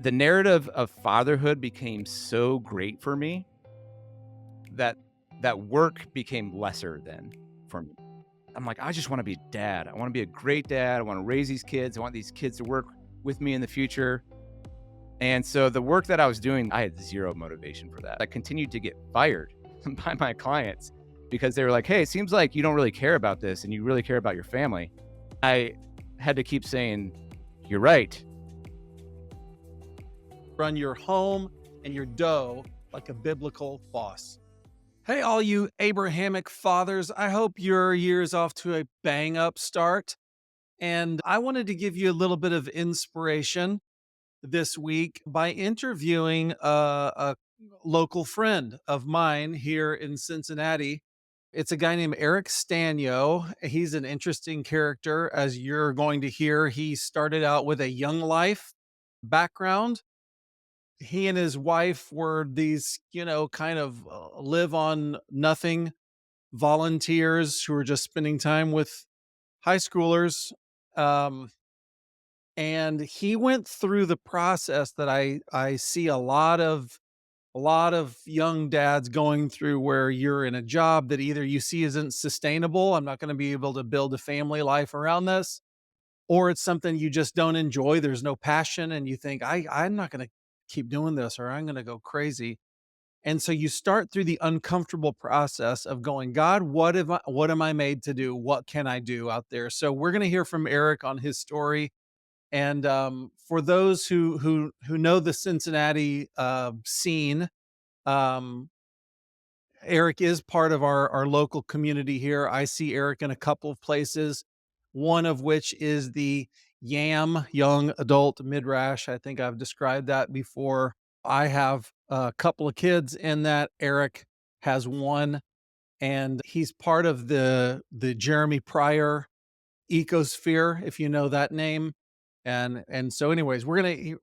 the narrative of fatherhood became so great for me that work became lesser than for me. I'm like, I just want to be a dad. I want to be a great dad. I want to raise these kids. I want these kids to work with me in the future. And so the work that I was doing, I had zero motivation for that. I continued to get fired by my clients because they were like, hey, it seems like you don't really care about this and you really care about your family. I had to keep saying, you're right. Run your home and your dough like a biblical boss. Hey, all you Abrahamic fathers, I hope your year's off to a bang up start. And I wanted to give you a little bit of inspiration this week by interviewing a local friend of mine here in Cincinnati. It's a guy named Sztanyo. He's an interesting character, as you're going to hear. He started out with a young life background. He and his wife were these, kind of live on nothing volunteers who were just spending time with high schoolers. Um, and he went through the process that I see a lot of young dads going through, where you're in a job that either you see isn't sustainable. I'm not going to be able to build a family life around this, or it's something you just don't enjoy. There's no passion, and you think I'm not going to keep doing this, or I'm going to go crazy. And so you start through the uncomfortable process of going, God, what am I made to do? What can I do out there? So we're going to hear from Eric on his story. And for those who know the Cincinnati scene, um, Eric is part of our local community here. I see Eric in a couple of places, one of which is the YAM, Young Adult Midrash. I think I've described that before. I have a couple of kids in that. Eric has one, and he's part of the Jeremy Pryor ecosphere, if you know that name. And so anyways, we're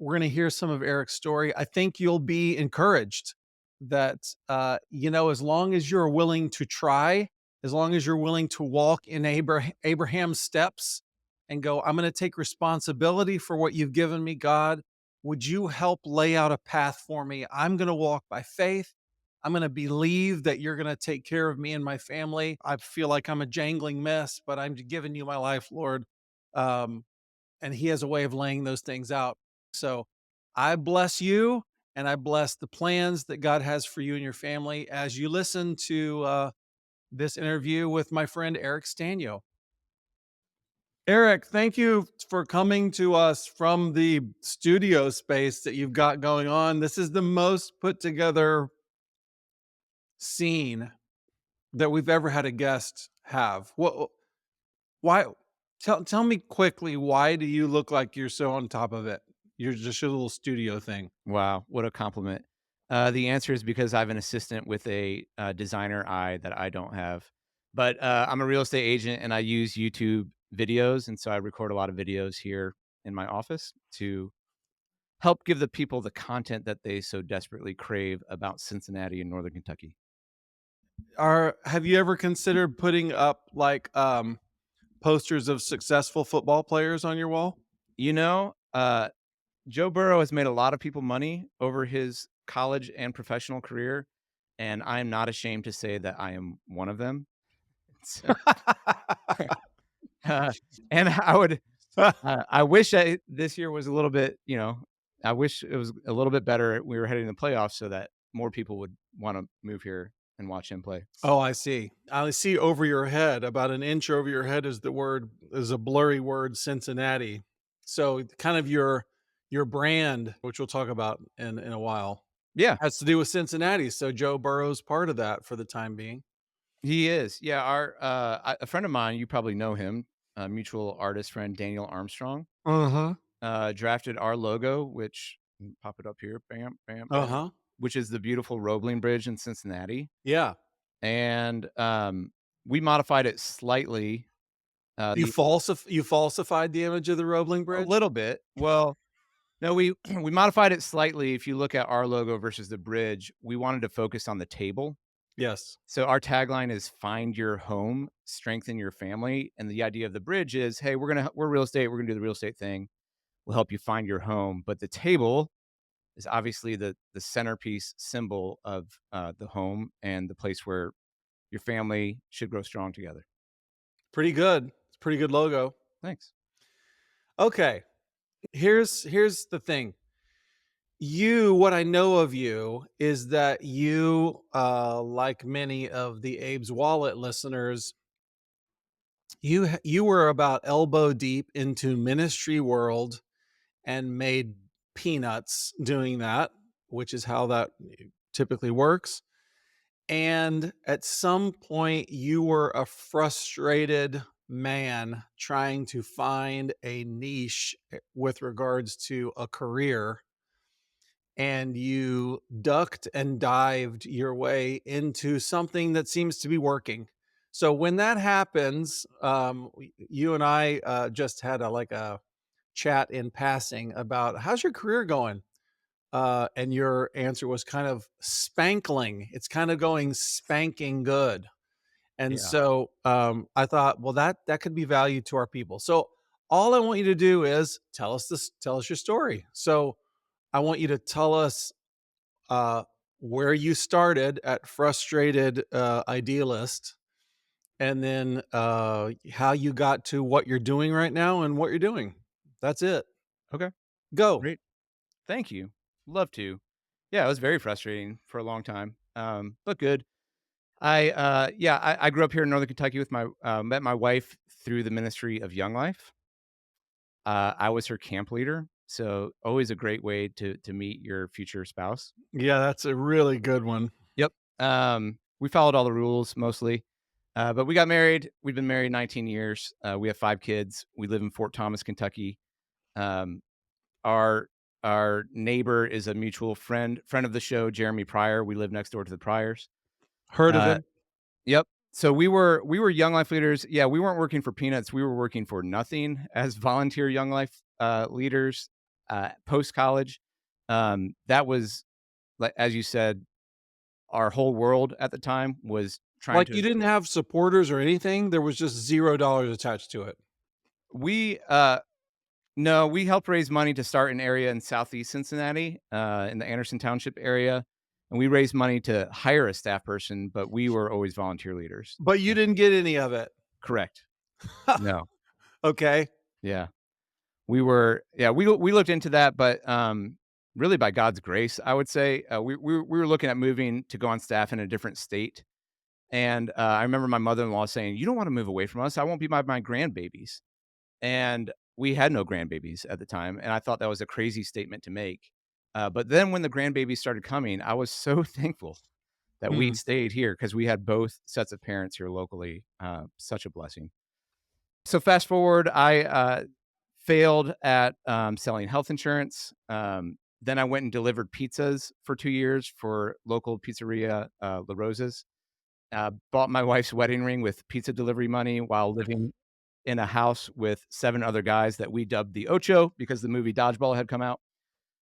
gonna hear some of Eric's story. I think you'll be encouraged that as long as you're willing to try, as long as you're willing to walk in Abraham's steps and go, I'm gonna take responsibility for what you've given me, God. Would you help lay out a path for me? I'm gonna walk by faith. I'm going to believe that you're going to take care of me and my family. I feel like I'm a jangling mess, but I'm giving you my life, Lord. Um, and He has a way of laying those things out. So I bless you, and I bless the plans that God has for you and your family as you listen to this interview with my friend Eric Sztanyo. Eric, thank you for coming to us from the studio space that you've got going on. This is the most put together scene that we've ever had a guest have. Why tell me quickly, why do you look like you're so on top of it? You're just your little studio thing. Wow, what a compliment. The answer is because I have an assistant with a designer eye that I don't have. But I'm a real estate agent and I use YouTube videos. And so I record a lot of videos here in my office to help give the people the content that they so desperately crave about Cincinnati and Northern Kentucky. Have you ever considered putting up like posters of successful football players on your wall? You know, Joe Burrow has made a lot of people money over his college and professional career. And I'm not ashamed to say that I am one of them. So, uh, and I wish this year was a little bit, I wish it was a little bit better. We were heading to the playoffs so that more people would want to move here and watch him play. Oh, I see. I see over your head, about an inch over your head is a blurry word, Cincinnati. So kind of your brand, which we'll talk about in a while, Yeah, has to do with Cincinnati. So Joe Burrow's part of that for the time being. he is. Yeah, a friend of mine, you probably know him, a mutual artist friend, Daniel Armstrong, Uh-huh. drafted our logo, which pop it up here, bam, bam, bam, Uh-huh. which is the beautiful Roebling Bridge in Cincinnati. Yeah. And we modified it slightly. You The falsified the image of the Roebling A Bridge? little bit. Well, no, we we modified it slightly. If you look at our logo versus the bridge, we wanted to focus on the table. Yes. So our tagline is "Find your home, strengthen your family," and the idea of the bridge is, "Hey, we're real estate. We're gonna do the real estate thing. We'll help you find your home." But the table is obviously the centerpiece symbol of the home and the place where your family should grow strong together. Pretty good. It's a pretty good logo. Thanks. Okay. Here's the thing. What I know of you is that you, like many of the Abe's Wallet listeners, you were about elbow deep into ministry world and made peanuts doing that, which is how that typically works. And at some point, you were a frustrated man trying to find a niche with regards to a career, and you ducked and dived your way into something that seems to be working. So when that happens, you and I just had a chat in passing about how's your career going, and your answer was kind of spankling. It's kind of going spanking good. And Yeah. so I thought, well, that could be value to our people. So all I want you to do is tell us your story. So I want you to tell us uh, where you started at frustrated idealist, and then how you got to what you're doing right now and what you're doing. That's it. Okay. Go. Great. Thank you. Love to. Yeah, it was very frustrating for a long time, but good. I grew up here in Northern Kentucky with my met my wife through the ministry of Young Life. I was her camp leader, so always a great way to meet your future spouse. Yeah, that's a really good one. Yep. We followed all the rules mostly, but we got married. We've been married 19 years. We have 5 kids. We live in Fort Thomas, Kentucky. Um, our our neighbor is a mutual friend of the show, Jeremy Pryor. We live next door to the Pryors. Heard of Uh, him. yep. So we were Young Life leaders. Yeah, we weren't working for peanuts. We were working for nothing as volunteer Young Life leaders post college. That was like as you said, our whole world at the time was trying Like, you to. didn't have supporters or anything? There was just $0 attached to it. We No, we helped raise money to start an area in Southeast Cincinnati, in the Anderson Township area, and we raised money to hire a staff person, but we were always volunteer leaders. But you didn't get any of it. Correct. No. Okay. Yeah. We looked into that, but, really by God's grace, I would say, we were looking at moving to go on staff in a different state, and, I remember my mother-in-law saying, "You don't wanna move away from us, I won't be by my grandbabies." And we had no grandbabies at the time, and I thought that was a crazy statement to make. But then when the grandbabies started coming, I was so thankful that we Hmm. stayed here because we had both sets of parents here locally. Such a blessing. So fast forward, I failed at selling health insurance. Then I went and delivered pizzas for 2 years for local pizzeria La Rosa's. Bought my wife's wedding ring with pizza delivery money while living in a house with 7 other guys that we dubbed the Ocho because the movie Dodgeball had come out.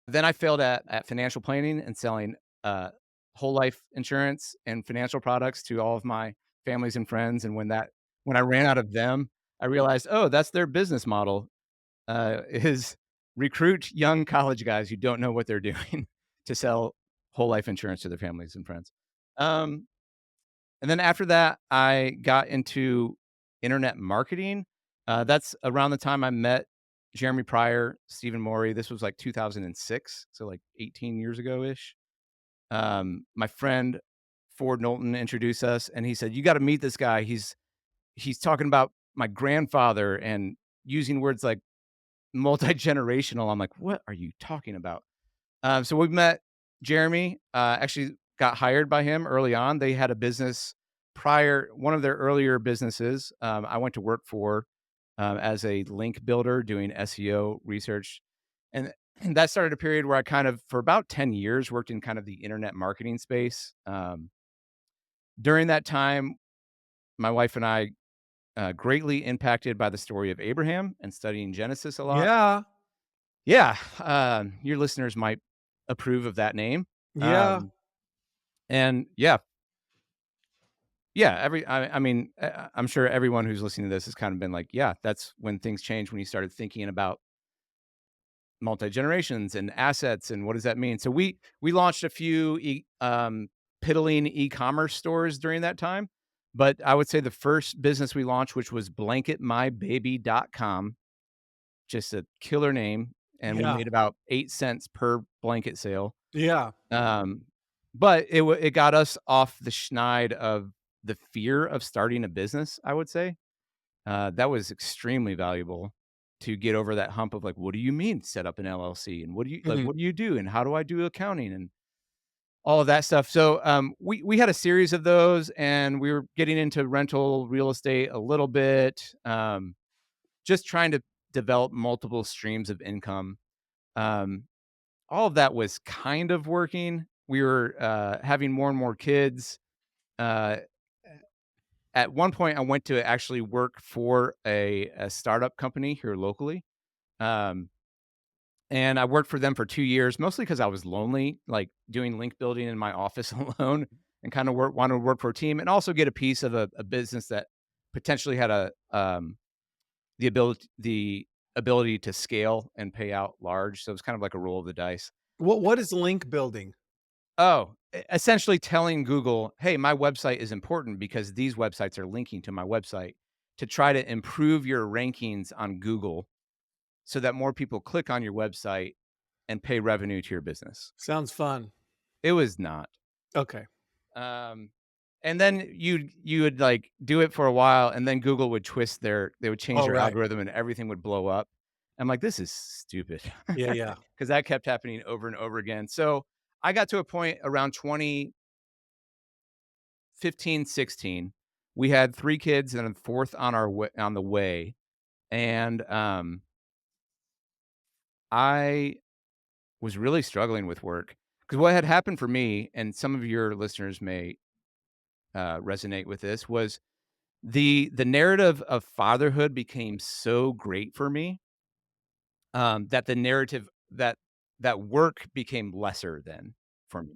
Then I failed at financial planning and selling, uh, whole life insurance and financial products to all of my families and friends, and when I ran out of them, I realized, "Oh, that's their business model, is recruit young college guys who don't know what they're doing to sell whole life insurance to their families and friends." Um, and then after that, I got into internet marketing. That's around the time I met Jeremy Pryor, Stephen Morey. This was like 2006, so like 18 years ago ish. My friend Ford Knowlton introduced us, and he said, "You got to meet this guy. He's talking about my grandfather and using words like multi generational." I'm like, "What are you talking about?" So we met Jeremy, actually got hired by him early on. They had a business prior, one of their earlier businesses, I went to work for, as a link builder doing SEO research. And, and that started a period where I kind of, for about 10 years, worked in kind of the internet marketing space. During that time, my wife and I, greatly impacted by the story of Abraham and studying Genesis a lot. Yeah. Yeah, your listeners might approve of that name. Yeah. Um, and yeah, yeah, I mean, I'm sure everyone who's listening to this has kind of been like, yeah, that's when things changed when you started thinking about multi-generations and assets, and what does that mean? So we launched a few piddling e-commerce stores during that time, but I would say the first business we launched, which was blanketmybaby.com, just a killer name, and we Yeah. made about 8 cents per blanket sale. Yeah. Um, but it got us off the schneid of the fear of starting a business, I would say. That was extremely valuable to get over that hump of like, what do you mean set up an LLC? And Mhm. what do you do? And how do I do accounting and all of that stuff? So we had a series of those, and we were getting into rental real estate a little bit, just trying to develop multiple streams of income. Um, all of that was kind of working. We were having more and more kids. Uh, at one point, I went to actually work for a startup company here locally. Um, and I worked for them for 2 years, mostly because I was lonely, like, doing link building in my office alone, and kinda wanted to work for a team and also get a piece of a business that potentially had the ability to scale and pay out large, so it's kind of like a roll of the dice. What is link building? Oh, essentially telling Google, "Hey, my website is important because these websites are linking to my website," to try to improve your rankings on Google so that more people click on your website and pay revenue to your business. Sounds fun. It was not. Okay. Um, and then you would, like, do it for a while, and then Google would they would change Oh, their right. algorithm, and everything would blow up. I'm like, "This is stupid," Yeah, yeah. because that kept happening over and over again. So, I got to a point around 2015, 16. We had 3 kids and a 4th on the way, and, I was really struggling with work because what had happened for me, and some of your listeners may, resonate with this, was the narrative of fatherhood became so great for me, that the narrative that work became lesser than for me.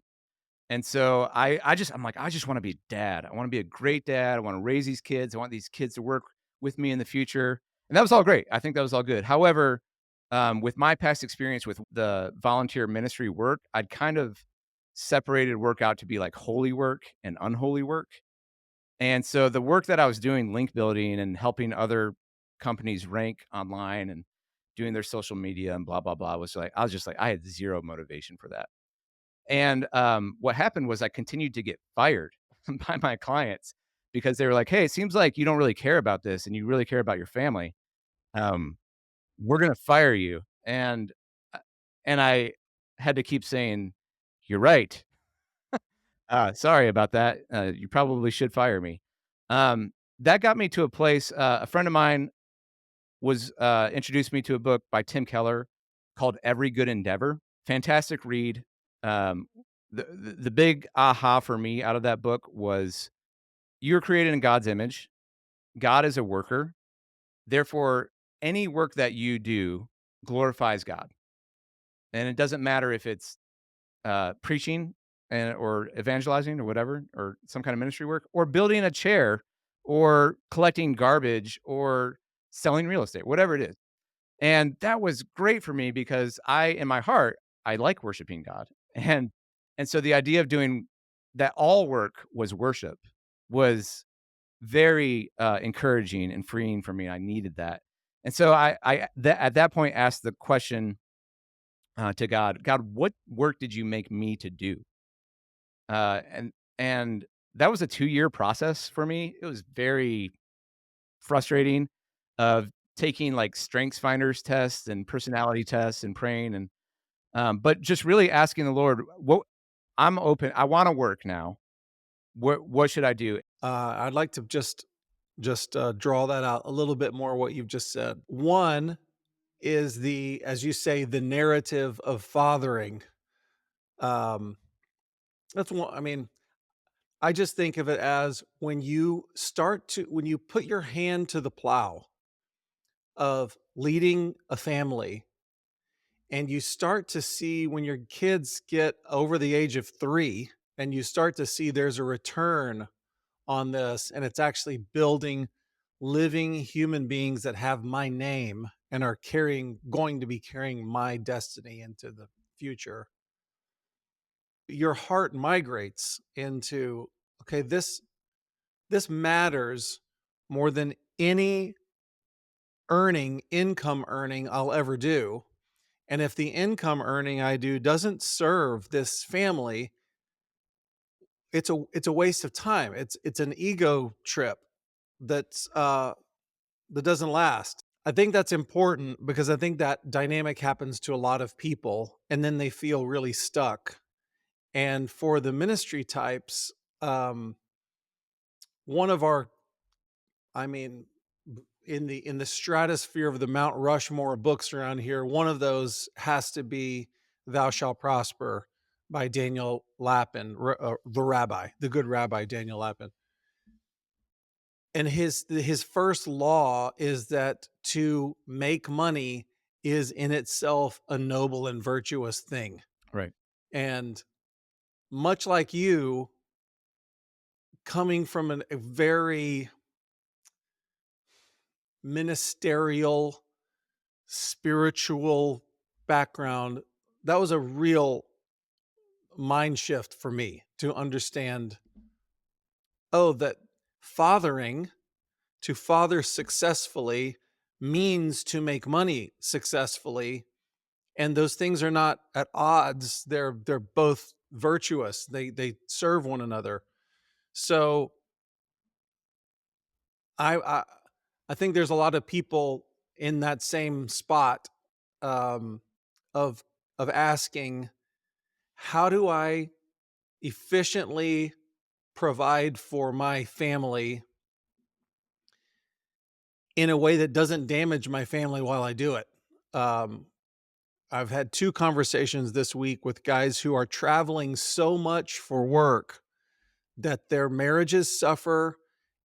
And so I'm like, "I just wanna be a dad. I wanna be a great dad. I wanna raise these kids. I want these kids to work with me in the future." And that was all great. I think that was all good. However, with my past experience with the volunteer ministry work, I'd kind of separated work out to be like holy work and unholy work. And so the work that I was doing, link building and helping other companies rank online and doing their social media and blah, blah, blah, was like, I was just like, I had zero motivation for that. And what happened was I continued to get fired by my clients because they were like, "Hey, it seems like you don't really care about this and you really care about your family. Um, we're gonna fire you." Uh, and I had to keep saying, "You're right. Sorry about that. You probably should fire me." Um, that got me to a place. A friend of mine was introduced me to a book by Tim Keller called Every Good Endeavor. Fantastic read. Um, the big aha for me out of that book was you're created in God's image. God is a worker. Therefore, any work that you do glorifies God. And it doesn't matter if it's preaching or evangelizing or whatever, or some kind of ministry work, or building a chair or collecting garbage or selling real estate, whatever it is. And that was great for me because in my heart, I like worshiping God. And so the idea of doing that all work was worship was very encouraging and freeing for me. I needed that. And so at that point asked the question to God, God, what work did you make me to do? And that was a 2-year process for me. It was very frustrating of taking, like, strengths finders tests and personality tests and praying and, but just really asking the Lord, "What I'm open. I wanna work now. What should I do?" I'd like to just draw that out a little bit more what you've just said. One is as you say, the narrative of fathering. Um, that's one. I mean, I just think of it as when you put your hand to the plow of leading a family, and you start to see when your kids get over the age of 3, and you start to see there's a return on this, and it's actually building living human beings that have my name and are going to be carrying my destiny into the future, your heart migrates into, okay, this matters more than any income earning I'll ever do. And if the income earning I do doesn't serve this family, it's a waste of time. It's an ego trip that's that doesn't last. I think that's important because I think that dynamic happens to a lot of people and then they feel really stuck. And for the ministry types, um, one of our, I mean, in the stratosphere of the Mount Rushmore books around here, one of those has to be "Thou Shalt Prosper" by Daniel Lapin, the rabbi, the good rabbi Daniel Lapin. And his first law is that to make money is in itself a noble and virtuous thing. Right. And much like you, coming from a very ministerial, spiritual background, that was a real mind shift for me to understand, oh, that fathering, to father successfully, means to make money successfully, and those things are not at odds. They're both virtuous. They serve one another. So I I, I think there's a lot of people in that same spot, um, of asking, how do I efficiently provide for my family in a way that doesn't damage my family while I do it? Um, I've had 2 conversations this week with guys who are traveling so much for work that their marriages suffer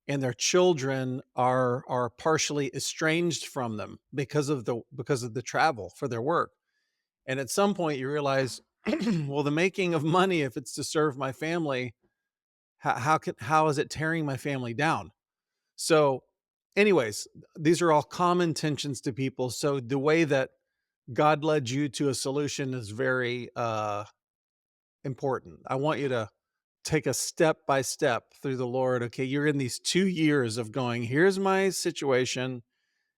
and their children are partially estranged from them because of the travel for their work. And at some point you realize, well, the making of money, if it's to serve my family, how is it tearing my family down? So, anyways, these are all common tensions to people. So the way that God led you to a solution is very important. I want you to take a step by step through the Lord. Okay, you're in these 2 years of going, here's my situation.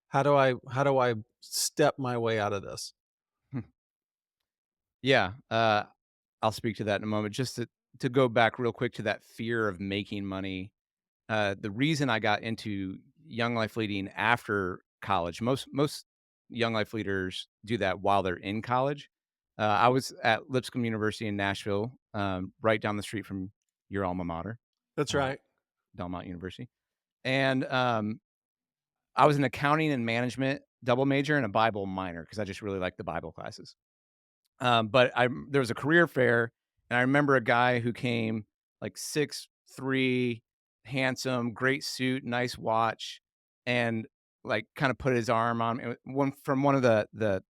How do I step my way out of this? Hmm. Yeah. I'll speak to that in a moment. Just to go back real quick to that fear of making money. The reason I got into young life leading after college, most young life leaders do that while they're in college. I was at Lipscomb University in Nashville, right down the street from your alma mater, That's uh, right. Belmont University, and I was an accounting and management double major and a Bible minor because I just really liked the Bible classes. But there was a career fair, and I remember a guy who came like 6'3", handsome, great suit, nice watch, and like kind of put his arm on one from one of the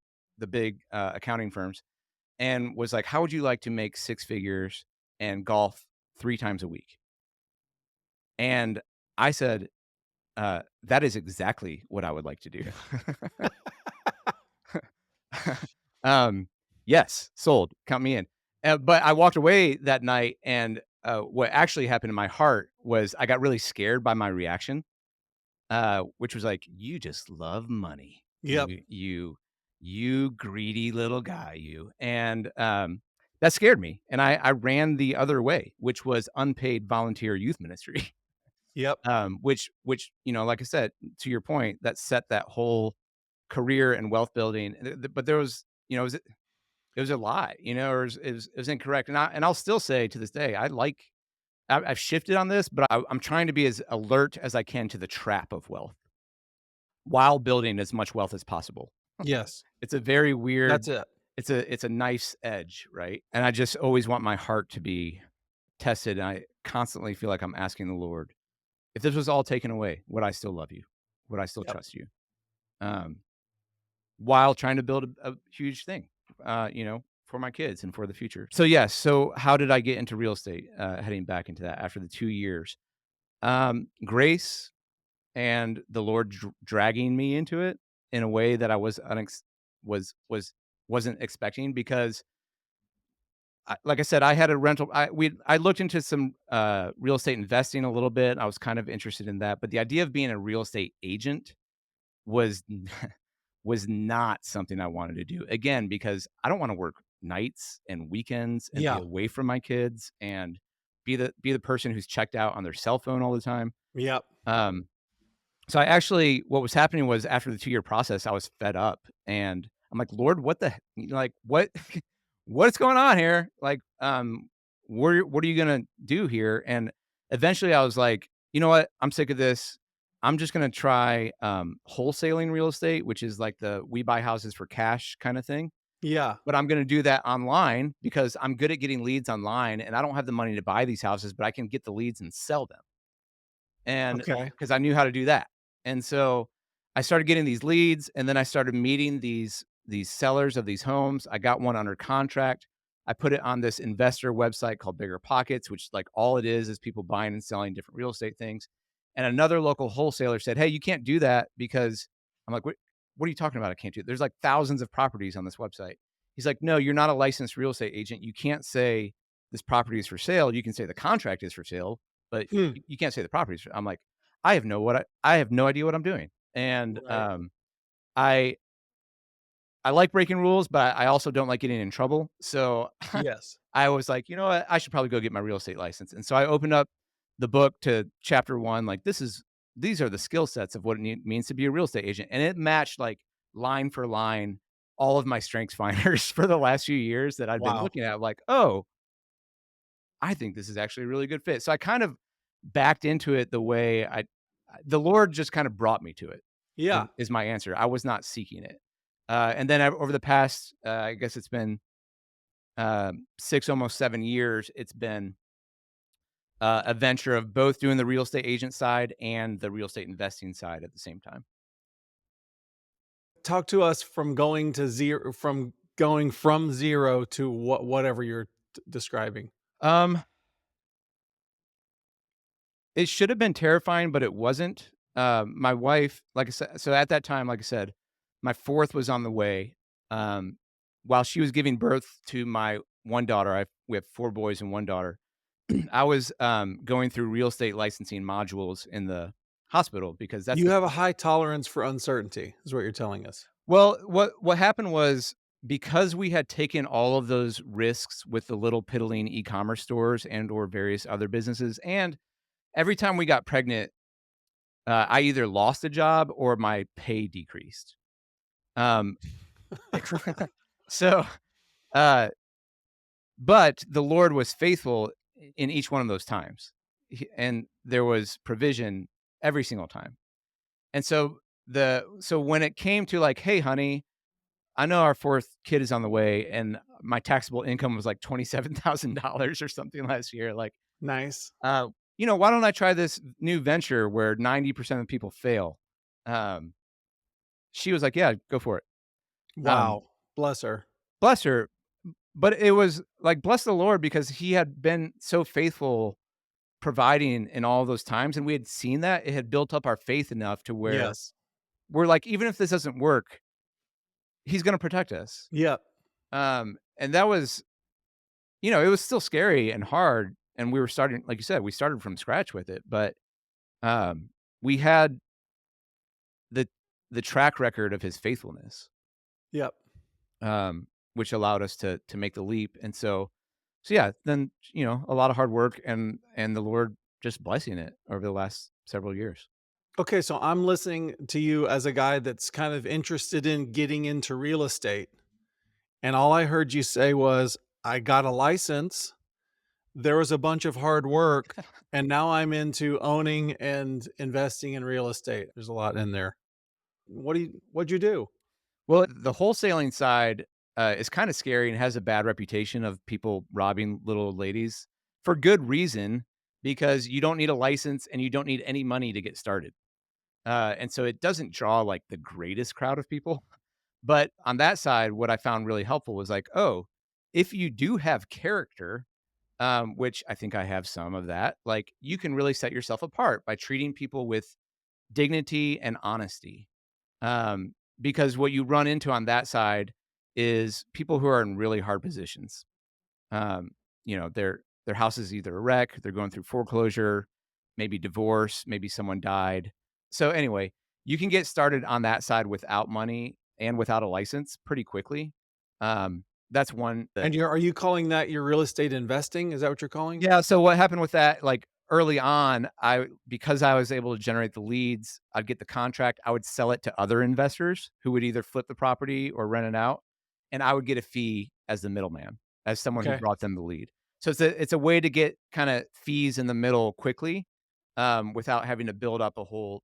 big accounting firms, and was like, "How would you like to make six figures and golf 3 times a week?" And I said, "That is exactly what I would like to do." Um, yes, sold, count me in. But I walked away that night, and, what actually happened in my heart was I got really scared by my reaction, which was like, "You just love money. Yep. You greedy little guy, you." And, that scared me, and I ran the other way, which was unpaid volunteer youth ministry, Yep. which, like I said, to your point, that set that whole career and wealth building, but there was, it was a lie, or it was incorrect, and I'll still say to this day, I've shifted on this, but I'm trying to be as alert as I can to the trap of wealth while building as much wealth as possible. Yes. It's a very weird That's it. it's a nice edge, right? And I just always want my heart to be tested, and I constantly feel like I'm asking the Lord, "If this was all taken away, would I still love you? Would I still Yep. trust you?" Um, while trying to build a huge thing, for my kids and for the future. So, yes. So, how did I get into real estate? Heading back into that after the 2 years, grace and the Lord dragging me into it. in a way that I was wasn't expecting because like I said, I had a rental. I looked into some real estate investing a little bit. I was kind of interested in that, but the idea of being a real estate agent was was not something I wanted to do. Again, because I don't want to work nights and weekends and be Yeah. away from my kids and be the person who's checked out on their cell phone all the time. Yep. Um, so I actually what was happening was after the 2-year process, I was fed up and I'm like, "Lord, what the like, what what's going on here? Like, what are you gonna do here?" And eventually I was like, "You know what? I'm sick of this. I'm just gonna try, wholesaling real estate," which is like the we buy houses for cash kinda thing, Yeah. but I'm gonna do that online because I'm good at getting leads online, and I don't have the money to buy these houses, but I can get the leads and sell them. And Okay. because I knew how to do that. And so I started getting these leads and then I started meeting these sellers of these homes. I got one under contract. I put it on this investor website called Bigger Pockets, which like all it is people buying and selling different real estate things. And another local wholesaler said, "Hey, you can't do that because." I'm like, what are you talking about? I can't do it. There's like thousands of properties on this website." He's like, "No, you're not a licensed real estate agent. You can't say this property is for sale. You can say the contract is for sale, but Hmm. you can't say the properties." I'm like, I have no idea what I'm doing. And Right. I I like breaking rules, but I also don't like getting in trouble. So Yes. I was like, you know what? I should probably go get my real estate license. And so I opened up the book to chapter one, like these are the skill sets of what it means to be a real estate agent. And it matched like line for line all of my strengths finders for the last few years that I'd been Wow. looking at. Like, oh, I think this is actually a really good fit. So I kind of backed into it the way the Lord just kind of brought me to it, Yeah. is my answer. I was not seeking it. And then over the past, I guess it's been 6, almost 7 years, it's been a venture of both doing the real estate agent side and the real estate investing side at the same time. Talk to us from going from 0 to whatever you're describing. Um, It should have been terrifying, but it wasn't. My wife, like I said, so at that time, like I said, my fourth was on the way. Um, while she was giving birth to my one daughter, we have 4 boys and 1 daughter. I was going through real estate licensing modules in the hospital because that's You the have a high tolerance for uncertainty, is what you're telling us. well, what happened was because we had taken all of those risks with the little piddling e-commerce stores and or various other businesses, and every time we got pregnant, I either lost a job or my pay decreased. Um, so, uh, but the Lord was faithful in each one of those times, and there was provision every single time. And so so when it came to like, "Hey, honey, I know our fourth kid is on the way," and my taxable income was like $27,000 or something last year. Like, Nice. uh, why don't I try this new venture where 90% of people fail? Um, she was like, "Yeah, go for it." Um, Wow. Bless her. Bless her, but it was like, bless the Lord because he had been so faithful providing in all those times, and we had seen that. It had built up our faith enough to where Yes. we're like, even if this doesn't work, he's gonna protect us. Yep. And that was, it was still scary and hard, and we were starting, like you said, we started from scratch with it, but, we had the the track record of his faithfulness, Yep. which allowed us to make the leap, and so yeah, then, a lot of hard work and the Lord just blessing it over the last several years. Okay, so I'm listening to you as a guy that's kind of interested in getting into real estate, and all I heard you say was, "I got a license, there was a bunch of hard work, and now I'm into owning and investing in real estate." There's a lot in there. What'd you do? Well, the wholesaling side, is kinda scary and has a bad reputation of people robbing little old ladies for good reason, because you don't need a license and you don't need any money to get started. And so it doesn't draw, like, the greatest crowd of people. But on that side, what I found really helpful was like, oh, if you do have character, which I think I have some of that, like, you can really set yourself apart by treating people with dignity and honesty. because what you run into on that side is people who are in really hard positions. Um, their house is either a wreck, they're going through foreclosure, maybe divorce, maybe someone died. So anyway, you can get started on that side without money and without a license pretty quickly. That's one that And are you calling that your real estate investing? Is that what you're calling? Yeah, so what happened with that, like, early on, because I was able to generate the leads, I'd get the contract, I would sell it to other investors who would either flip the property or rent it out, and I would get a fee as the middleman, as someone who Okay. brought them the lead. So it's a way to get kinda fees in the middle quickly, without having to build up a whole,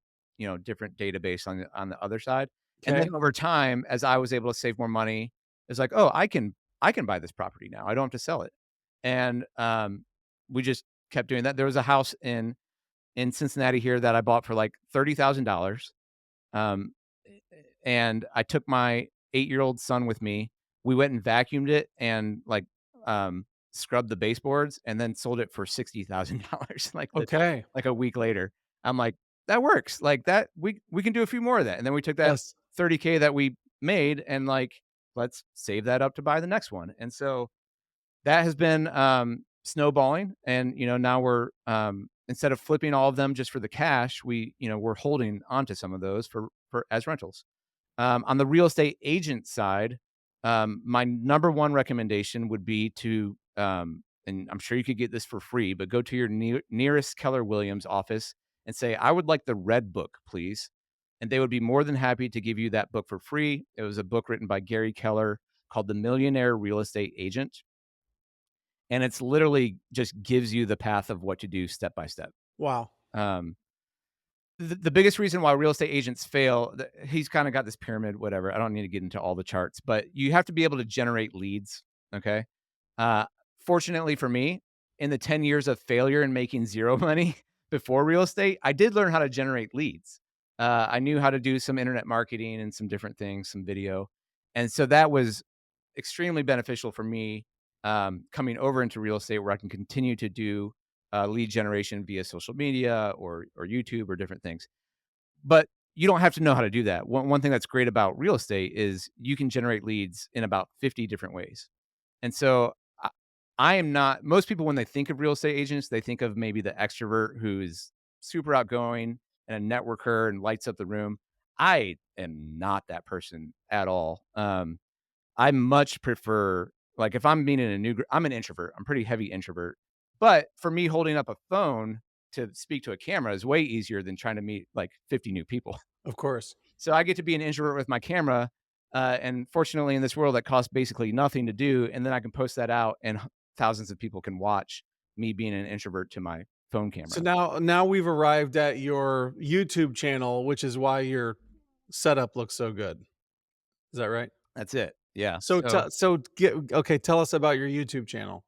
different database on the other side, and then Okay. over time, as I was able to save more money, it's like, "Oh, I can buy this property now, I don't have to sell it." And, we just kept doing that. There was a house in Cincinnati here that I bought for, like, $30,000, um, and I took my 8-year-old son with me. We went and vacuumed it and, like, scrubbed the baseboards and then sold it for $60,000, Okay. like, a week later. I'm like, "That works." Like, that we can do a few more of that, and then we took that Yes. 30K that we made and, like, let's save that up to buy the next one, and so that has been, snowballing, and, now we're, instead of flipping all of them just for the cash, we're holding onto some of those for as rentals. On the real estate agent side, my number one recommendation would be to, and I'm sure you could get this for free, but go to your nearest Keller Williams office and say, "I would like the red book, please." And they would be more than happy to give you that book for free. It was a book written by Gary Keller called The Millionaire Real Estate Agent, and it's literally just gives you the path of what to do step by step. Wow. Um, the biggest reason why real estate agents fail, he's kind of got this pyramid, whatever. I don't need to get into all the charts, but you have to be able to generate leads. Okay. Uh, Fortunately for me, in the 10 years of failure and making zero money before real estate, I did learn how to generate leads. I knew how to do some internet marketing and some different things, some video. And so that was extremely beneficial for me, coming over into real estate where I can continue to do lead generation via social media or YouTube or different things. But you don't have to know how to do that. One thing that's great about real estate is you can generate leads in about 50 different ways. And so I am not, most people, when they think of real estate agents, they think of maybe the extrovert who is super outgoing and a networker and lights up the room. I am not that person at all. I much prefer, like, if I'm meeting a I'm an introvert, I'm pretty heavy introvert, but for me, holding up a phone to speak to a camera is way easier than trying to meet, like, 50 new people. Of course. So I get to be an introvert with my camera, and fortunately, in this world, that costs basically nothing to do, and then I can post that out, and thousands of people can watch me being an introvert to my phone So camera. now we've arrived at your YouTube channel, which is why your setup looks so good. Is that right? That's it. Yeah. So tell us about your YouTube channel.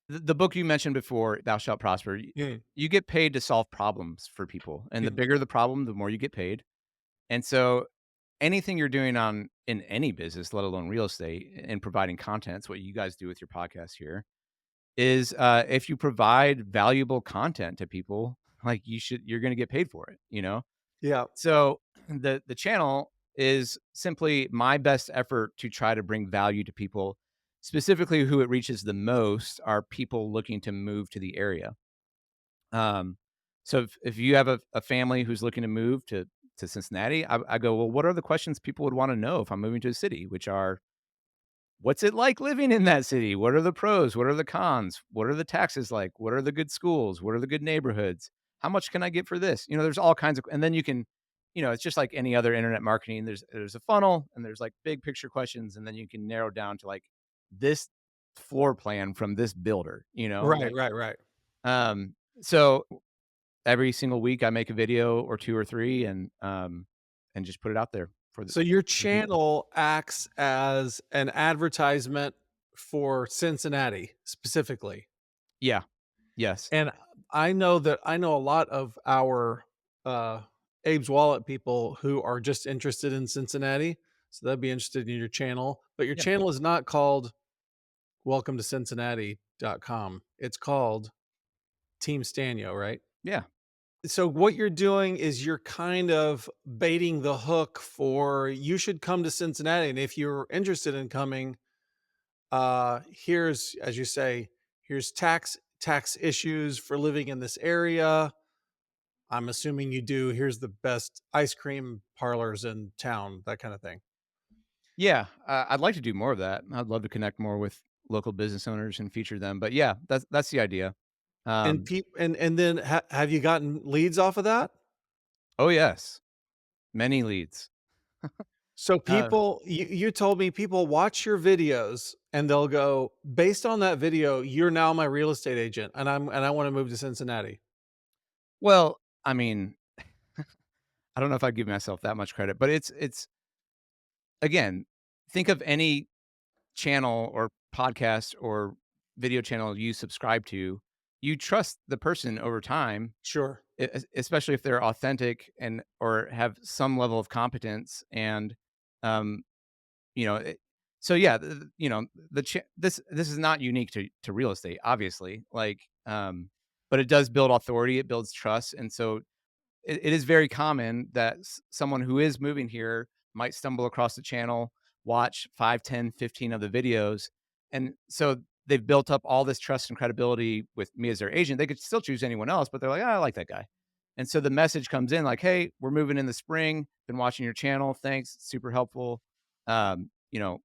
The book you mentioned before, Thou Shalt Prosper, Yeah. you get paid to solve problems for people, and the Yeah. bigger the problem, the more you get paid. And so anything you're doing on in any business, let alone real estate, and providing content, it's what you guys do with your podcast here, is, if you provide valuable content to people, like, you're gonna get paid for it? Yeah. So the channel is simply my best effort to try to bring value to people. Specifically, who it reaches the most are people looking to move to the area. Um, so if you have a family who's looking to move to Cincinnati, I go, well, what are the questions people would want to know if I'm moving to a city? Which are, what's it like living in that city? What are the pros? What are the cons? What are the taxes like? What are the good schools? What are the good neighborhoods? How much can I get for this? There's all kinds of, and then you can, it's just like any other internet marketing. There's a funnel and there's like big picture questions, and then you can narrow down to like this floor plan from this builder, Right, like, right, right. so every single week I make a video or 2 or 3 and just put it out there So your for the people. channel acts as an advertisement for Cincinnati specifically. Yeah. Yes. And I know a lot of our uh Abe's Wallet people who are just interested in Cincinnati. So they'd be interested in your channel. But your Yeah. channel is not called welcome to Cincinnati.com. It's called Team Sztanyo, right? Yeah. So what you're doing is you're kind of baiting the hook for you should come to Cincinnati, and if you're interested in coming, here's, as you say, here's tax issues for living in this area. I'm assuming you do. Here's the best ice cream parlors in town, that kind of thing. Yeah, I'd like to do more of that. I'd love to connect more with local business owners and feature them. But yeah, that's the idea. And then have you gotten leads off of that? Oh yes, many leads. So Uh, people, you told me people watch your videos and they'll go, based on that video, you're now my real estate agent, and I want to move to Cincinnati. well, I mean, I don't know if I give myself that much credit, but it's again, think of any channel or podcast or video channel you subscribe to. You trust the person over time, Sure. especially if they're authentic and or have some level of competence and um you know it, so yeah this is not unique to real estate, obviously, like but it does build authority, it builds trust, and so it is very common that someone who is moving here might stumble across the channel, watch 5, 10, 15 of the videos. And so they've built up all this trust and credibility with me as their agent. They could still choose anyone else, but they're like, "Ah, I like that guy." And so the message comes in like, "Hey, we're moving in the spring. Been watching your channel. Thanks. Super helpful. You know,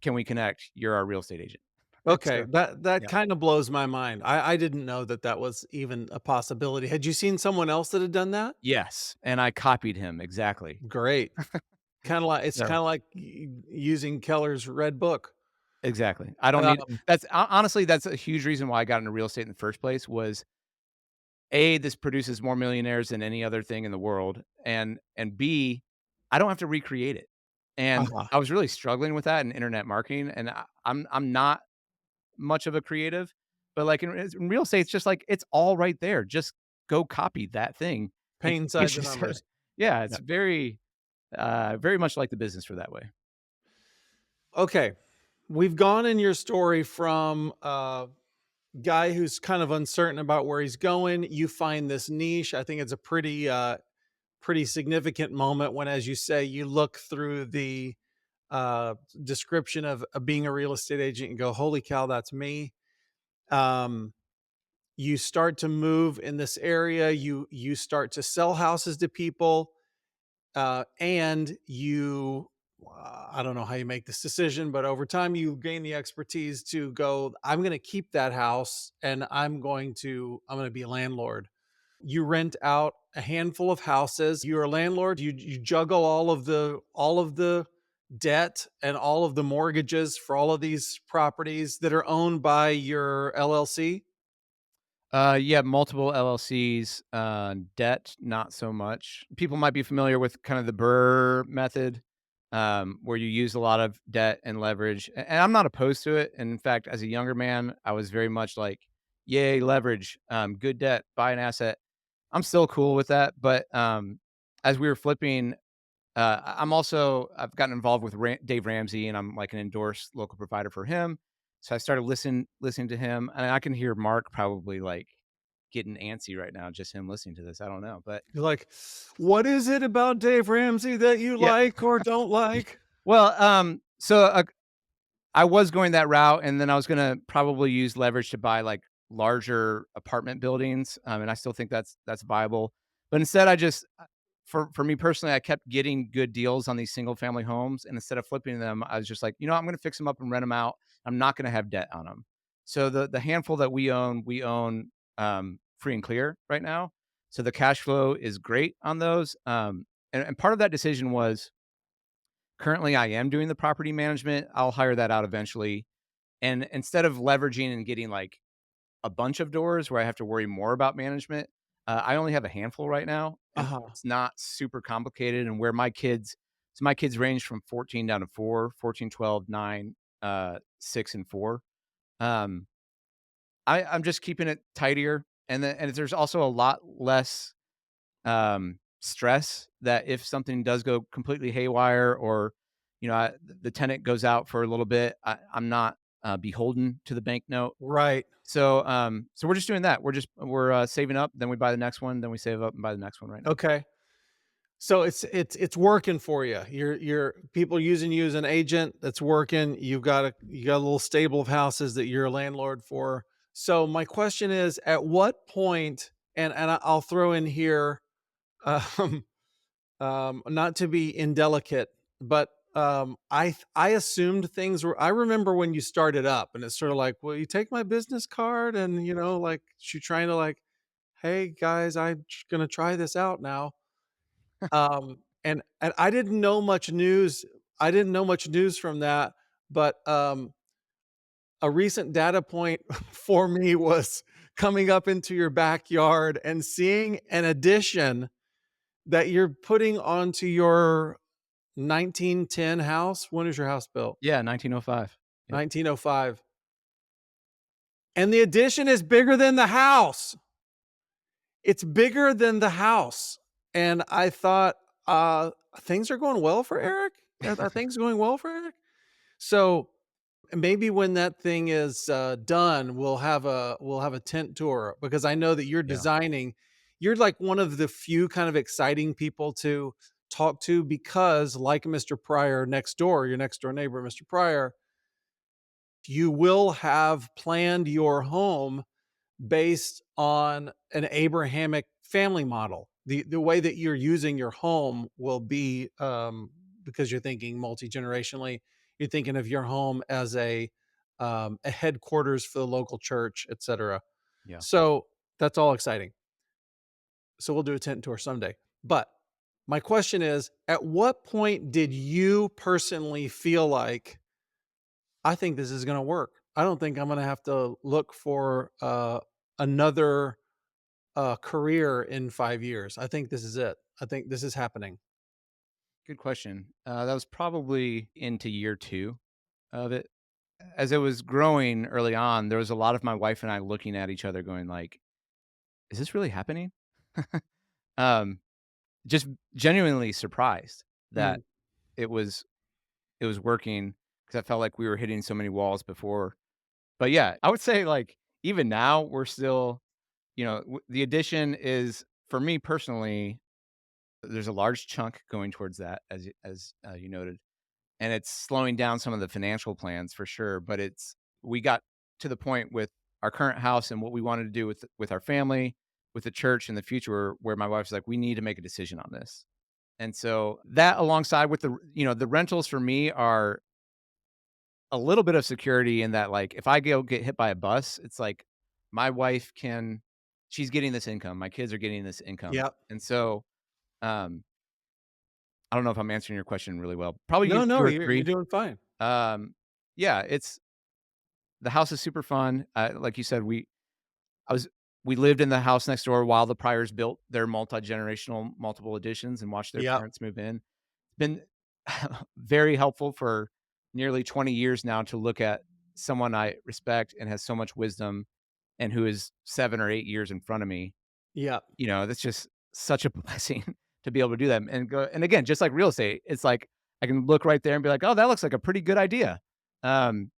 can we connect? You're our real estate agent." Okay, So, that yeah. kind of blows my mind. I didn't know that that was even a possibility. Had you seen someone else that had done that? Yes. And I copied him exactly. Great. Kinda like it's So kinda like using Keller's Red Book. exactly. I don't need Um, that's honestly, that's a huge reason why I got into real estate in the first place was A, this produces more millionaires than any other thing in the world, and B, I don't have to recreate it. And uh-huh, I was really struggling with that in internet marketing, and I'm not much of a creative, but like in real estate, it's just like it's all right there. Just go copy that thing and pain change inside the the stars. numbers. Yeah, Yeah. it's very much like the business for that way. Okay, we've gone in your story from a guy who's kind of uncertain about where he's going. You find this niche. I think it's a pretty significant moment when, as you say, you look through the description of being a real estate agent and go, "Holy cow, that's me." Um, you start to move in this area. You start to sell houses to people, and you. I don't know how you make this decision, but over time you gain the expertise to go. I'm going to keep that house, and I'm going to be a landlord. You rent out a handful of houses. You're a landlord. You juggle all of the debt and all of the mortgages for all of these properties that are owned by your LLC. Yeah, multiple LLCs, debt, not so much. People might be familiar with kind of the Burr method, where you use a lot of debt and leverage. And I'm not opposed to it. And in fact, as a younger man, I was very much like, yay, leverage, good debt, buy an asset. I'm still cool with that. But as we were flipping, I've gotten involved with Dave Ramsey, and I'm like an endorsed local provider for him. So I started listening to him, and I can hear Mark probably like getting antsy right now, just him listening to this. I don't know, but You're like, what is it about Dave Ramsey that you yeah. like or don't like? Well, I was going that route, and then I was gonna probably use leverage to buy like larger apartment buildings, and I still think that's viable. But instead, I just for me personally, I kept getting good deals on these single family homes, and instead of flipping them, I was just like, I'm gonna fix them up and rent them out. I'm not gonna have debt on them. So the handful that we own free and clear right now. So the cash flow is great on those. And part of that decision was currently I am doing the property management. I'll hire that out eventually. And instead of leveraging and getting like a bunch of doors where I have to worry more about management, I only have a handful right now, and Uh-huh. it's not super complicated. And where my kids range from 14 down to 4, 14, 12, 9, 6, and 4. Um, I'm just keeping it tidier, and there's also a lot less stress that if something does go completely haywire or the tenant goes out for a little bit, I'm not beholden to the banknote. Right. So we're just doing that. We're saving up, then we buy the next one, then we save up and buy the next one right now. Okay. So it's working for you. You're people using you as an agent. That's working. You got a little stable of houses that you're a landlord for. So my question is, at what point? I'll throw in here, um, not to be indelicate, but I assumed things were. I remember when you started up, and it's sort of like, "Will you take my business card?" And like she trying to like, "Hey guys, I'm gonna try this out now." And I didn't know much news. I didn't know much news from that, but a recent data point for me was coming up into your backyard and seeing an addition that you're putting onto your 1910 house. When is your house built? Yeah, 1905. Yep. 1905. And the addition is bigger than the house. It's bigger than the house. And I thought, things are going well for Eric. Are things going well for Eric? So maybe when that thing is done, we'll have a tent tour, because I know that you're Yeah. designing. You're like one of the few kind of exciting people to talk to, because like Mr. Pryor next door, your next door neighbor, Mr. Pryor, you will have planned your home based on an Abrahamic family model. The way that you're using your home will be, because you're thinking multi-generationally, you're thinking of your home as a headquarters for the local church, etc. Yeah. So that's all exciting. So we'll do a tent tour someday. But my question is, at what point did you personally feel like, I think this is going to work? I don't think I'm going to have to look for another career in 5 years. I think this is it. I think this is happening. Good question. That was probably into year 2 of it. As it was growing early on, there was a lot of my wife and I looking at each other going like, "Is this really happening?" Um, just genuinely surprised that Mm, it was it was working, because I felt like we were hitting so many walls before. But yeah, I would say, like, even now, we're still, the addition is, for me personally, there's a large chunk going towards that, as you noted, and it's slowing down some of the financial plans for sure. But we got to the point with our current house and what we wanted to do with our family, with the church in the future, where my wife's like, we need to make a decision on this. And so that, alongside with the rentals for me are a little bit of security, in that, like, if I go get hit by a bus, it's like my wife can she's getting this income, my kids are getting this income. yeah. And so, um, I don't know if I'm answering your question really well. Probably No, year 2 no, or you're 3. doing fine. Yeah, the house is super fun. Like you said, I was we lived in the house next door while the Pryors built their multi-generational multiple additions and watched their Yeah, parents move in. Been very helpful for nearly 20 years now to look at someone I respect and has so much wisdom, and who is 7 or 8 years in front of me. yeah, That's just such a blessing to be able to do that, and again, just like real estate, it's like I can look right there and be like, "Oh, that looks like a pretty good idea. Um,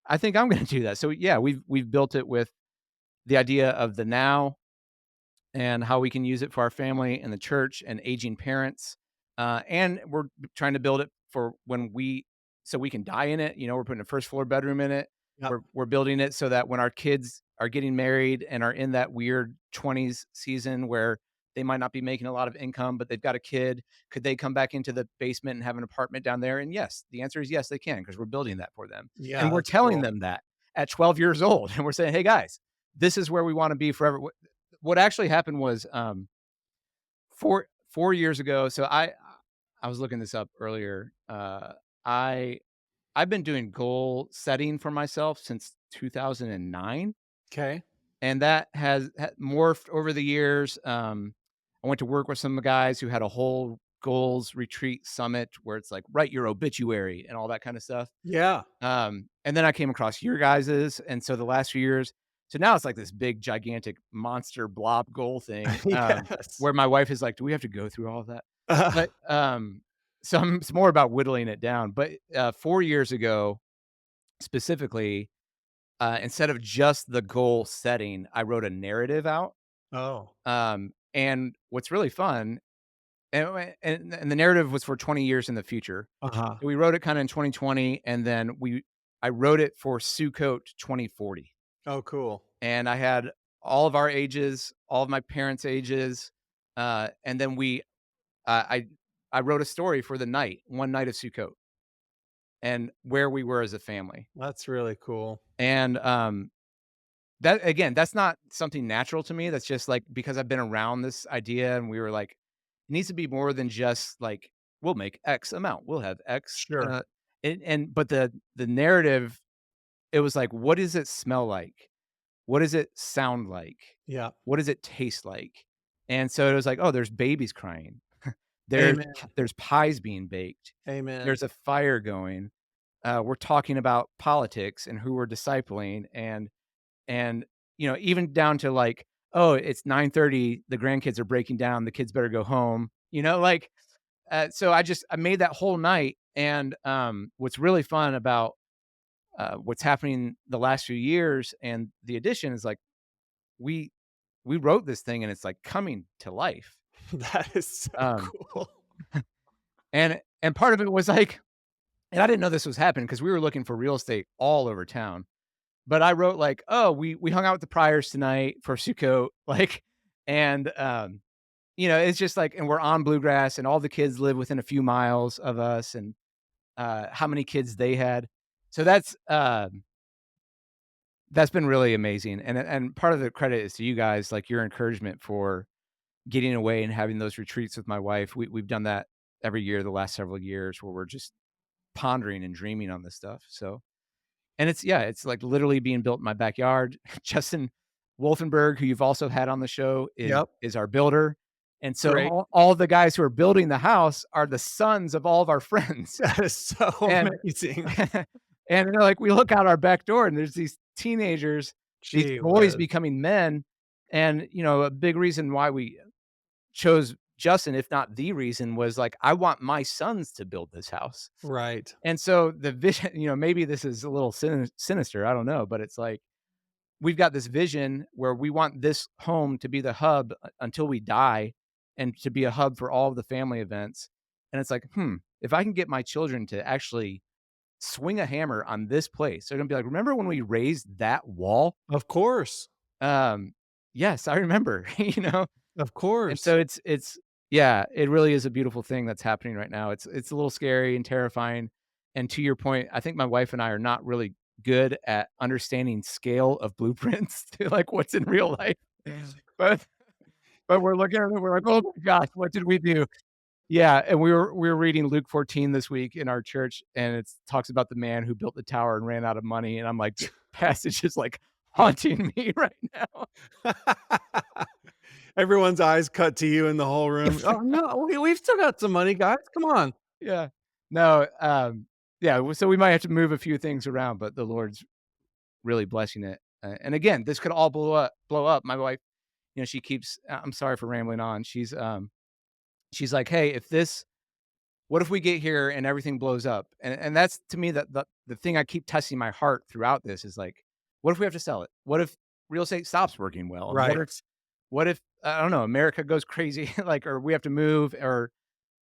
I think I'm gonna do that." So, yeah, we've built it with the idea of the now, and how we can use it for our family and the church and aging parents. And we're trying to build it for so we can die in it. We're putting a first floor bedroom in it. yep, We're building it so that when our kids are getting married and are in that weird 20s season where they might not be making a lot of income, but they've got a kid, could they come back into the basement and have an apartment down there? And yes, the answer is yes, they can, because we're building that for them. And yeah, we're that's telling cool. them that at 12 years old. And we're saying, hey guys, this is where we want to be forever. What actually happened was, 4 years ago. So I was looking this up earlier. I I've been doing goal setting for myself since 2009, Okay. and that has morphed over the years. I went to work with some guys who had a whole goals retreat summit where it's like, write your obituary and all that kind of stuff. Yeah. And then I came across your guys's, and so the last few years, so now it's like this big, gigantic monster blob goal thing, Yes. where my wife is like, "Do we have to go through all of that?" Uh, But, so it's more about whittling it down. But, 4 years ago, specifically, instead of just the goal setting, I wrote a narrative out. Oh, And what's really fun, and the narrative was for 20 years in the future. uh-huh. We wrote it kinda in 2020, and then I wrote it for Sukkot 2040. Oh, cool. And I had all of our ages, all of my parents' ages, and then I I wrote a story for the night, one night of Sukkot, and where we were as a family. That's really cool. And, that again, that's not something natural to me, that's just, like, because I've been around this idea and we were like, "It needs to be more than just, like, we'll make X amount, we'll have X," Sure. but the narrative, it was like, "What does it smell like? What does it sound like? Yeah. What does it taste like?" And so it was like, "Oh, there's babies crying. Amen. There's pies being baked. Amen. There's a fire going. We're talking about politics and who we're discipling, and, even down to, like, "Oh, it's 9:30, the grandkids are breaking down, the kids better go home." Like, so I made that whole night, and, what's really fun about, what's happening the last few years and the addition is, like, we we wrote this thing and it's, like, coming to life. That is so Um, cool. and part of it was, like, and I didn't know this was happening because we were looking for real estate all over town. But I wrote like, "Oh, we hung out with the Priors tonight for Sukkot," like, and, it's just like, and we're on Bluegrass, and all the kids live within a few miles of us, and, how many kids they had. So that's been really amazing, and part of the credit is to you guys, like, your encouragement for getting away and having those retreats with my wife. We've done that every year the last several years where we're just pondering and dreaming on this stuff, so. And it's, like, literally being built in my backyard. Justin Wolfenberg, who you've also had on the show, Yep. is our builder, and so Great. all the guys who are building the house are the sons of all of our friends, That is so and amazing. and they're like, we look out our back door, and there's these teenagers, these Gee boys whiz. becoming men, and, a big reason why we chose Justin, if not the reason, was, like, I want my sons to build this house. Right. And so the vision, maybe this is a little sinister, I don't know, but it's like, we've got this vision where we want this home to be the hub until we die and to be a hub for all of the family events. And it's like, if I can get my children to actually swing a hammer on this place, they're gonna be like, "Remember when we raised that wall?" Of course. Um, yes, I remember, Of And course. so it's yeah, it really is a beautiful thing that's happening right now. It's a little scary and terrifying, and to your point, I think my wife and I are not really good at understanding scale of blueprints to, like, what's in real life. But we're looking at it, we're like, "Oh my gosh, what did we do?" Yeah, and we were reading Luke 14 this week in our church, and it talks about the man who built the tower and ran out of money, and I'm like, "This passage is, like, haunting me right now." Everyone's eyes cut to you in the whole room. "Oh, no, we've still got some money, guys. Come on." Yeah. No, yeah, so we might have to move a few things around, but the Lord's really blessing it. And again, this could all blow up. My wife, she keeps I'm sorry for rambling on. She's like, "Hey, what if we get here and everything blows up?" And that's to me the thing I keep testing my heart throughout this is like, what if we have to sell it? What if real estate stops working well? And Right. what if I don't know, America goes crazy, like, or we have to move, or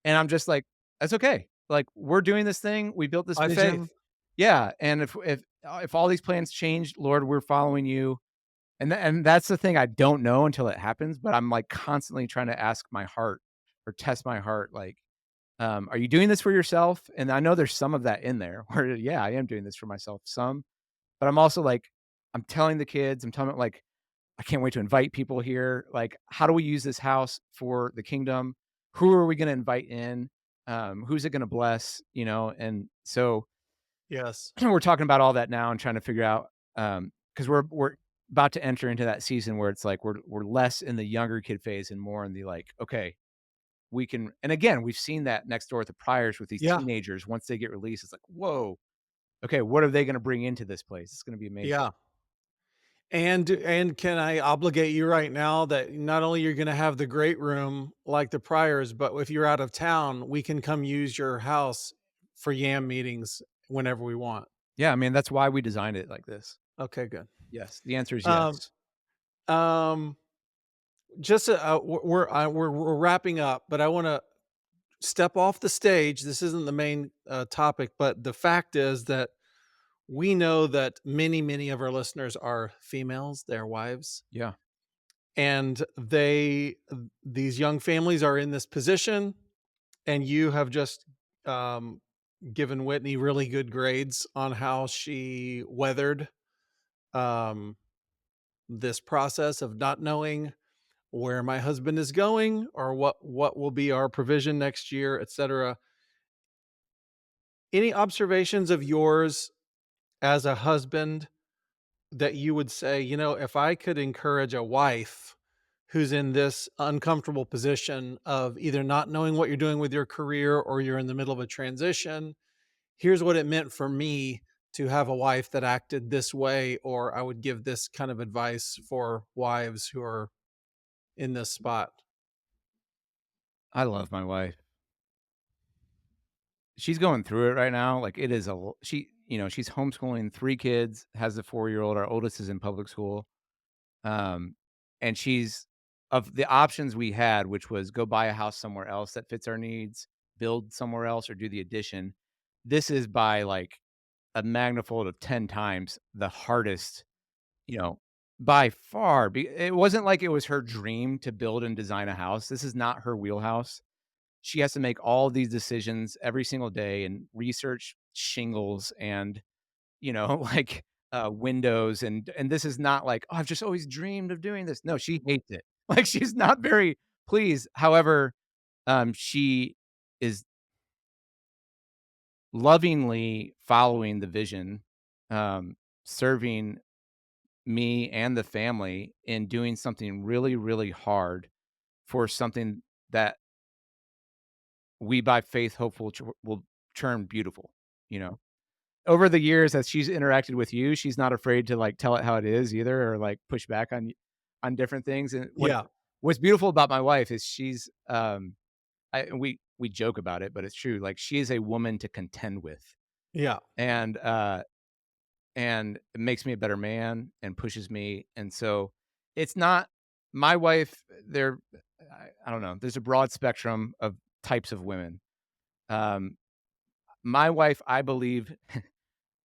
and I'm just like, "That's okay. Like, we're doing this thing. We built this By vision." faith. Yeah, and if all these plans change, Lord, we're following you. And that's the thing I don't know until it happens, but I'm, like, constantly trying to ask my heart or test my heart, like, "Are you doing this for yourself?" And I know there's some of that in there where, yeah, I am doing this for myself, some, but I'm also, like, I'm telling the kids, I'm telling them, like, I can't wait to invite people here. Like, how do we use this house for the kingdom? Who are we gonna invite in? Who's it gonna bless? And so Yes. we're talking about all that now and trying to figure out, because we're about to enter into that season where it's like we're less in the younger kid phase and more in the like, okay, we can. And again, we've seen that next door at the Priors with these Yeah. teenagers. Once they get released, it's like, whoa, okay, what are they gonna bring into this place? It's gonna be amazing. Yeah. And can I obligate you right now that not only you're gonna have the great room like the Priors, but if you're out of town, we can come use your house for YAM meetings whenever we want. Yeah, I mean, that's why we designed it like this. Okay, good. Yes, the answer is Um, yes. um, just, we're wrapping up, but I wanna step off the stage. This isn't the main, topic, but the fact is that we know that many of our listeners are females, they're wives, Yeah. and these young families are in this position, and you have just, um, given Whitney really good grades on how she weathered, um, this process of not knowing where my husband is going or what will be our provision next year, etc. Any observations of yours as a husband that you would say, you know, if I could encourage a wife who's in this uncomfortable position of either not knowing what you're doing with your career or you're in the middle of a transition, here's what it meant for me to have a wife that acted this way, or I would give this kind of advice for wives who are in this spot. I love my wife. She's going through it right now, like, it is a l she she's homeschooling 3 kids, has a 4-year-old, our oldest is in public school, um, and she's of the options we had, which was go buy a house somewhere else that fits our needs, build somewhere else, or do the addition, this is by, like, a magnifold of 10 times the hardest, you know, by far, be it wasn't like it was her dream to build and design a house, this is not her wheelhouse. She has to make all these decisions every single day and research shingles and, like, windows, and this is not like, "Oh, I've just always dreamed of doing this." No, she hates it. Like, she's not very pleased. However, she is lovingly following the vision, um, serving me and the family in doing something really, really hard for something that we by faith hope will turn beautiful, you know? Over the years as she's interacted with you, she's not afraid to, like, tell it how it is either or, like, push back on different things, and Yeah. what's beautiful about my wife is she's, we joke about it, but it's true, like, she is a woman to contend with, Yeah. and, uh, and it makes me a better man and pushes me, and so it's not my wife, there I don't know, there's a broad spectrum of types of women. Um, my wife, I believe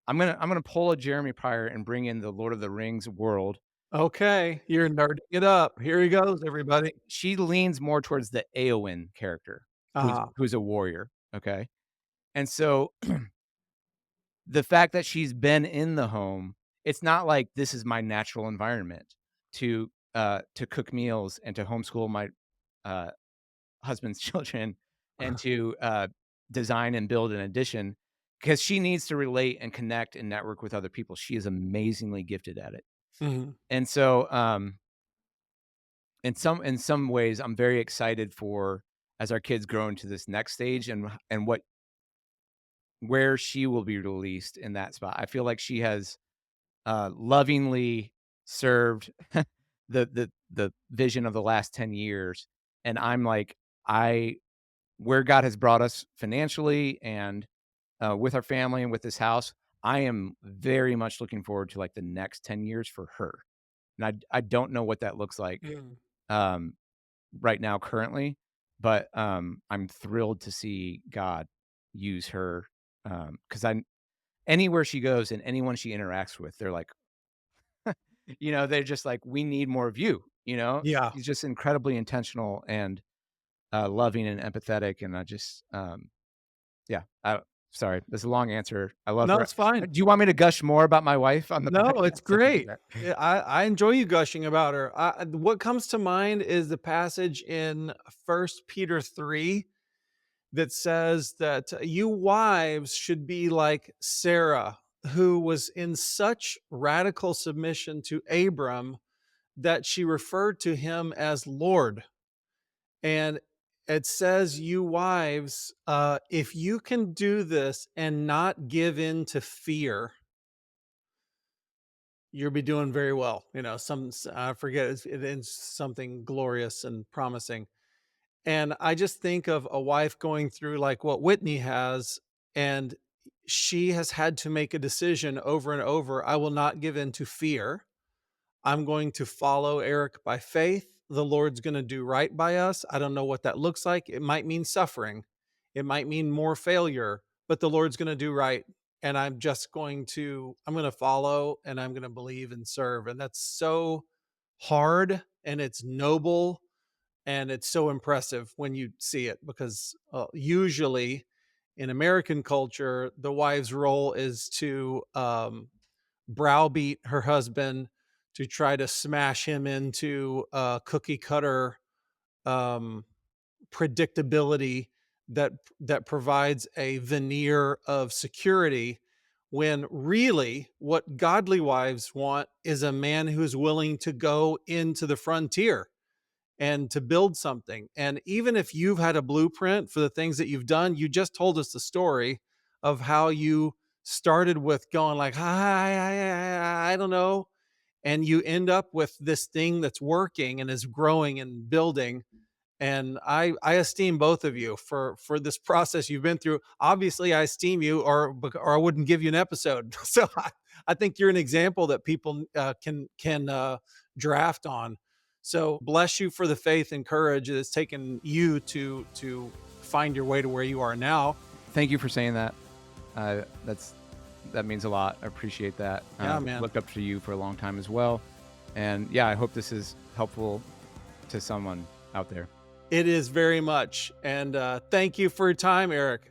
I'm gonna pull a Jeremy Pryor and bring in the Lord of the Rings world. Okay. You're nerding it up. Here he goes, everybody. She leans more towards the Éowyn character, Ah. who's a warrior, okay? And so, the fact that she's been in the home, it's not like this is my natural environment to cook meals and to homeschool my, uh, husband's children and to, design and build an addition, because she needs to relate and connect and network with other people. She is amazingly gifted at it. Mhm. And so, in some ways, I'm very excited for as our kids grow into this next stage and what where she will be released in that spot. I feel like she has, lovingly served the vision of the last 10 years, and I'm like, I where God has brought us financially and, with our family and with this house, I am very much looking forward to, like, the next 10 years for her, and I don't know what that looks like, Mm. um, right now currently, but, I'm thrilled to see God use her, because I anywhere she goes and anyone she interacts with, they're like, they're just like, "We need more of you," you know? Yeah. She's just incredibly intentional and, loving and empathetic, and I just, yeah, sorry, that's a long answer. I love No, her. it's fine. Do you want me to gush more about my wife on the No, it's podcast? I can do great. that. Yeah, I enjoy you gushing about her. What comes to mind is the passage in First Peter 3 that says that you wives should be like Sarah, who was in such radical submission to Abram that she referred to him as Lord. And it says, you wives, if you can do this and not give in to fear, you'll be doing very well. You know, I forget, it ends something glorious and promising. And I just think of a wife going through like what Whitney has, and she has had to make a decision over and over. I will not give in to fear. I'm going to follow Eric by faith. The Lord's going to do right by us. I don't know what that looks like. It might mean suffering, it might mean more failure, but the Lord's going to do right. And I'm going to follow and I'm going to believe and serve. And that's so hard and it's noble and it's so impressive when you see it because usually in American culture, the wife's role is to browbeat her husband, to try to smash him into a cookie cutter um, predictability that provides a veneer of security. When really, what godly wives want is a man who's willing to go into the frontier and to build something. And even if you've had a blueprint for the things that you've done, you just told us the story of how you started with going like, I don't know. And you end up with this thing that's working and is growing and building. And I esteem both of you for this process you've been through. Obviously, I esteem you, or I wouldn't give you an episode. So I think you're an example that people can draft on. So bless you for the faith and courage that it's taken you to find your way to where you are now. Thank you for saying that. That means a lot. I appreciate that. Yeah, man. Looked up to you for a long time as well, and yeah, I hope this is helpful to someone out there. It is very much. And thank you for your time, Eric.